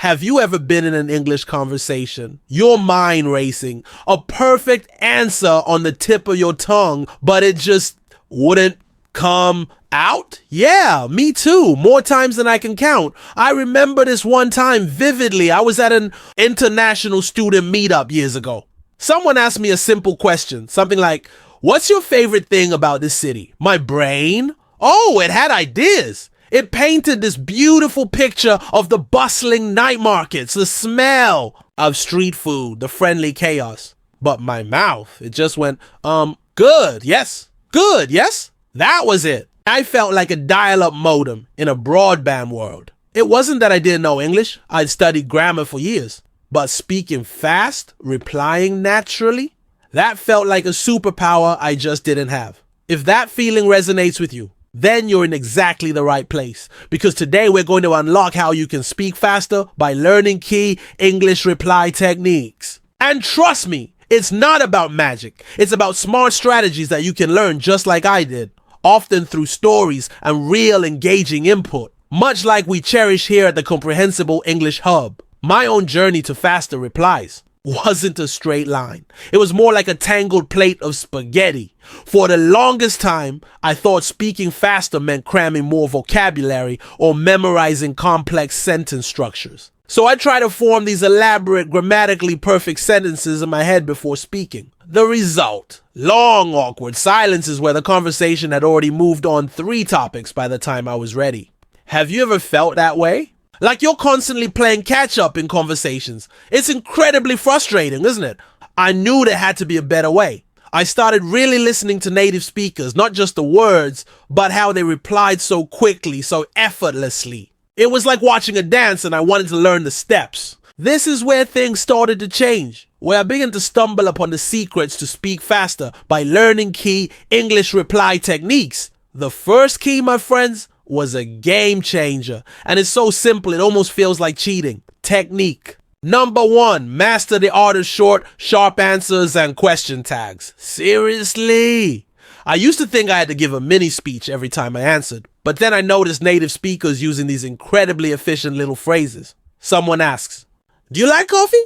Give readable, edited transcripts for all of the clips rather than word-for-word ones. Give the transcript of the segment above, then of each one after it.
Have you ever been in an English conversation, your mind racing, a perfect answer on the tip of your tongue, but it just wouldn't come out? Yeah, me too. More times than I can count. I remember this one time vividly. I was at an international student meetup years ago. Someone asked me a simple question, something like, "What's your favorite thing about this city?" My brain? Oh, it had ideas. It painted this beautiful picture of the bustling night markets, the smell of street food, the friendly chaos. But my mouth, it just went, good, yes. Good, yes. That was it. I felt like a dial-up modem in a broadband world. It wasn't that I didn't know English. I'd studied grammar for years. But speaking fast, replying naturally, that felt like a superpower I just didn't have. If that feeling resonates with you, then you're in exactly the right place. Because today we're going to unlock how you can speak faster by learning key English reply techniques. And trust me, it's not about magic. It's about smart strategies that you can learn just like I did, often through stories and real engaging input, much like we cherish here at the Comprehensible English Hub. My own journey to faster replies wasn't a straight line. It was more like a tangled plate of spaghetti. For the longest time, I thought speaking faster meant cramming more vocabulary or memorizing complex sentence structures. So I tried to form these elaborate, grammatically perfect sentences in my head before speaking. The result: long, awkward silences where the conversation had already moved on 3 topics by the time I was ready. Have you ever felt that way? Like you're constantly playing catch up in conversations. It's incredibly frustrating, isn't it? I knew there had to be a better way. I started really listening to native speakers, not just the words, but how they replied so quickly, so effortlessly. It was like watching a dance and I wanted to learn the steps. This is where things started to change, where I began to stumble upon the secrets to speak faster by learning key English reply techniques. The first key, my friends, was a game changer, and it's so simple it almost feels like cheating. Technique. Number 1, master the art of short, sharp answers and question tags. Seriously? I used to think I had to give a mini speech every time I answered, but then I noticed native speakers using these incredibly efficient little phrases. Someone asks, "Do you like coffee?"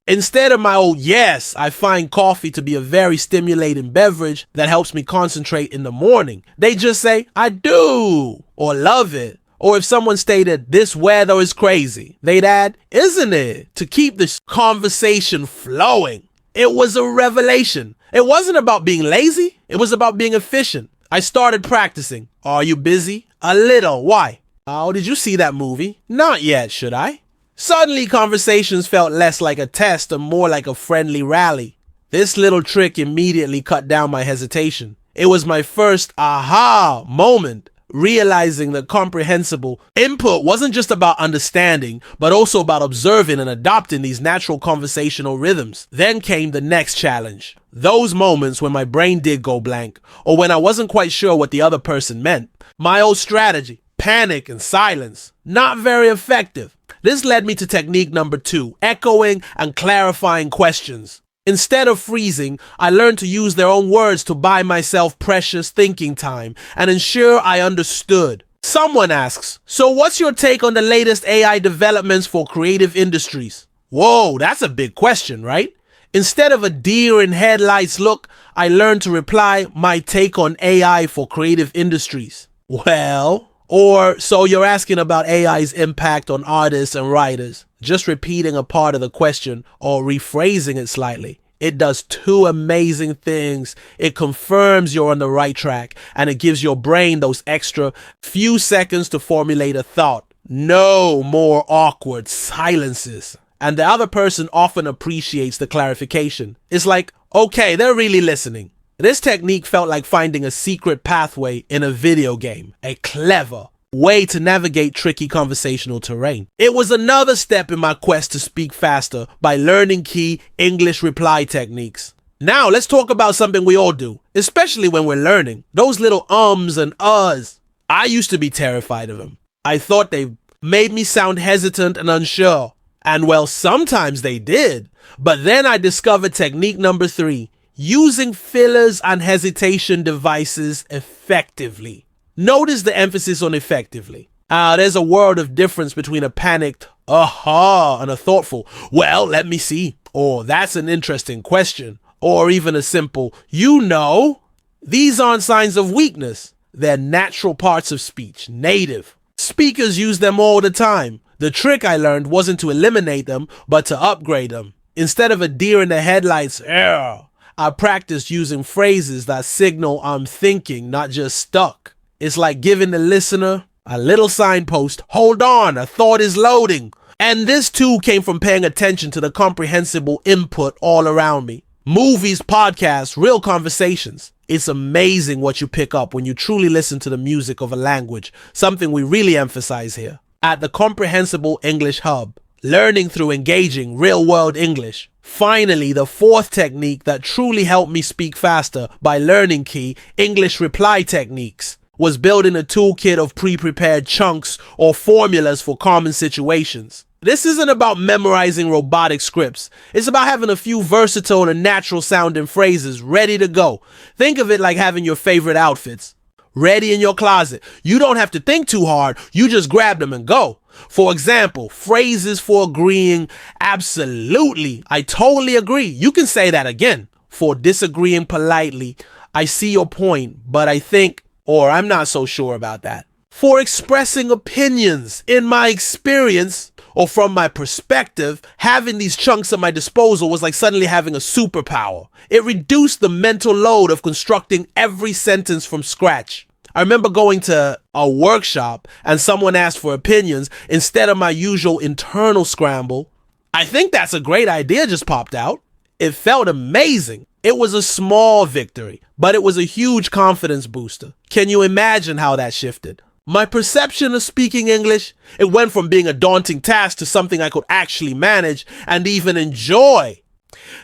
Instead of my old yes, I find coffee to be a very stimulating beverage that helps me concentrate in the morning. They just say, "I do," or "love it." Or if someone stated, "This weather is crazy," they'd add, "Isn't it?" to keep the conversation flowing. It was a revelation. It wasn't about being lazy. It was about being efficient. I started practicing. "Are you busy?" "A little." "Why?" "Oh, did you see that movie?" "Not yet, should I?" Suddenly, conversations felt less like a test and more like a friendly rally. This little trick immediately cut down my hesitation. It was my first aha moment, realizing that comprehensible input wasn't just about understanding, but also about observing and adopting these natural conversational rhythms. Then came the next challenge. Those moments when my brain did go blank, or when I wasn't quite sure what the other person meant. My old strategy: panic and silence. Not very effective. This led me to technique number 2, echoing and clarifying questions. Instead of freezing, I learned to use their own words to buy myself precious thinking time and ensure I understood. Someone asks, "So what's your take on the latest AI developments for creative industries?" Whoa, that's a big question, right? Instead of a deer in headlights look, I learned to reply, "My take on AI for creative industries." Well, or "So you're asking about AI's impact on artists and writers." Just repeating a part of the question or rephrasing it slightly. It does 2 amazing things. It confirms you're on the right track, and it gives your brain those extra few seconds to formulate a thought. No more awkward silences. And the other person often appreciates the clarification. It's like, okay, they're really listening. This technique felt like finding a secret pathway in a video game, a clever way to navigate tricky conversational terrain. It was another step in my quest to speak faster by learning key English reply techniques. Now let's talk about something we all do, especially when we're learning. Those little ums and uhs. I used to be terrified of them. I thought they made me sound hesitant and unsure. And well, sometimes they did. But then I discovered technique number 3. Using fillers and hesitation devices effectively. Notice the emphasis on effectively. There's a world of difference between a panicked Aha, and a thoughtful, well, let me see. Or that's an interesting question. Or even a simple, you know. These aren't signs of weakness. They're natural parts of speech, native. Speakers use them all the time. The trick I learned wasn't to eliminate them, but to upgrade them. Instead of a deer in the headlights, I practiced using phrases that signal I'm thinking, not just stuck. It's like giving the listener a little signpost, hold on, a thought is loading. And this too came from paying attention to the comprehensible input all around me. Movies, podcasts, real conversations. It's amazing what you pick up when you truly listen to the music of a language, something we really emphasize here. At the Comprehensible English Hub, learning through engaging real-world English. Finally, the fourth technique that truly helped me speak faster by learning key English reply techniques was building a toolkit of pre-prepared chunks or formulas for common situations. This isn't about memorizing robotic scripts. It's about having a few versatile and natural sounding phrases ready to go. Think of it like having your favorite outfits ready in your closet. You don't have to think too hard. You just grab them and go. For example, phrases for agreeing, absolutely, I totally agree. You can say that again. For disagreeing politely, I see your point, but I think, or I'm not so sure about that. For expressing opinions, in my experience, or from my perspective, having these chunks at my disposal was like suddenly having a superpower. It reduced the mental load of constructing every sentence from scratch. I remember going to a workshop and someone asked for opinions instead of my usual internal scramble. I think that's a great idea just popped out. It felt amazing. It was a small victory, but it was a huge confidence booster. Can you imagine how that shifted? My perception of speaking English, it went from being a daunting task to something I could actually manage and even enjoy.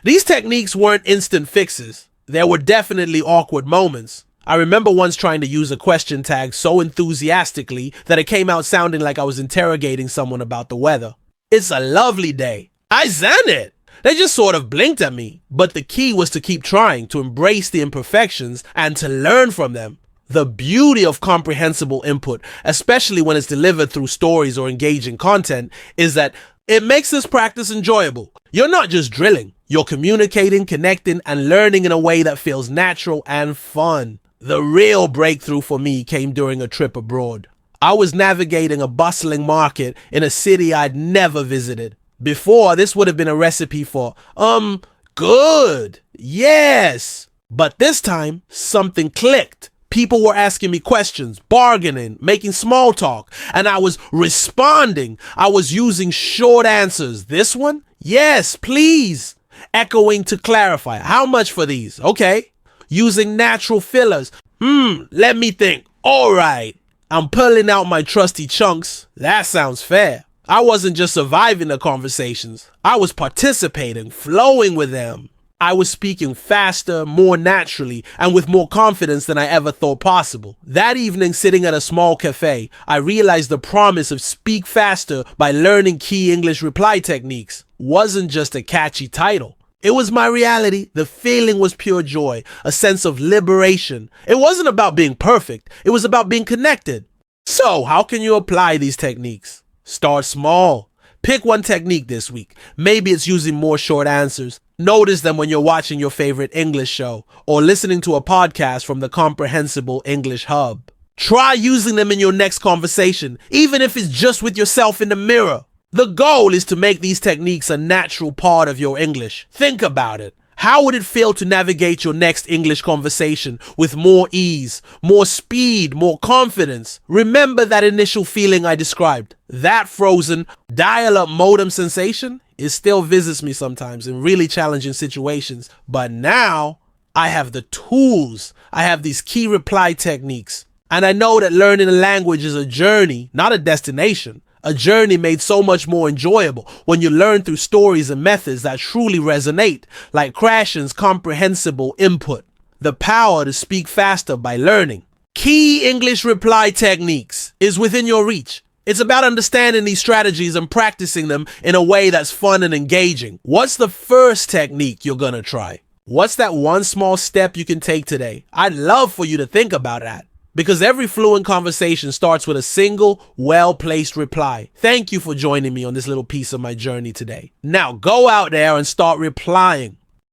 These techniques weren't instant fixes. There were definitely awkward moments. I remember once trying to use a question tag so enthusiastically that it came out sounding like I was interrogating someone about the weather. It's a lovely day. I zen it. They just sort of blinked at me. But the key was to keep trying, to embrace the imperfections and to learn from them. The beauty of comprehensible input, especially when it's delivered through stories or engaging content, is that it makes this practice enjoyable. You're not just drilling. You're communicating, connecting, and learning in a way that feels natural and fun. The real breakthrough for me came during a trip abroad. I was navigating a bustling market in a city I'd never visited. Before, this would have been a recipe for, good, yes. But this time, something clicked. People were asking me questions, bargaining, making small talk, and I was responding. I was using short answers. This one? Yes, please. Echoing to clarify. How much for these? Okay. Using natural fillers. Let me think. All right. I'm pulling out my trusty chunks. That sounds fair. I wasn't just surviving the conversations. I was participating, flowing with them. I was speaking faster, more naturally, and with more confidence than I ever thought possible. That evening, sitting at a small cafe, I realized the promise of speak faster by learning key English reply techniques wasn't just a catchy title. It was my reality. The feeling was pure joy, a sense of liberation. It wasn't about being perfect. It was about being connected. So, how can you apply these techniques? Start small. Pick one technique this week. Maybe it's using more short answers. Notice them when you're watching your favorite English show or listening to a podcast from the Comprehensible English Hub. Try using them in your next conversation, even if it's just with yourself in the mirror. The goal is to make these techniques a natural part of your English. Think about it. How would it feel to navigate your next English conversation with more ease, more speed, more confidence? Remember that initial feeling I described? That frozen dial-up modem sensation? It still visits me sometimes in really challenging situations. But now I have the tools. I have these key reply techniques. And I know that learning a language is a journey, not a destination. A journey made so much more enjoyable when you learn through stories and methods that truly resonate, like Krashen's comprehensible input. The power to speak faster by learning. Key English reply techniques is within your reach. It's about understanding these strategies and practicing them in a way that's fun and engaging. What's the first technique you're gonna try? What's that one small step you can take today? I'd love for you to think about that. Because every fluent conversation starts with a single, well-placed reply. Thank you for joining me on this little piece of my journey today. Now go out there and start replying.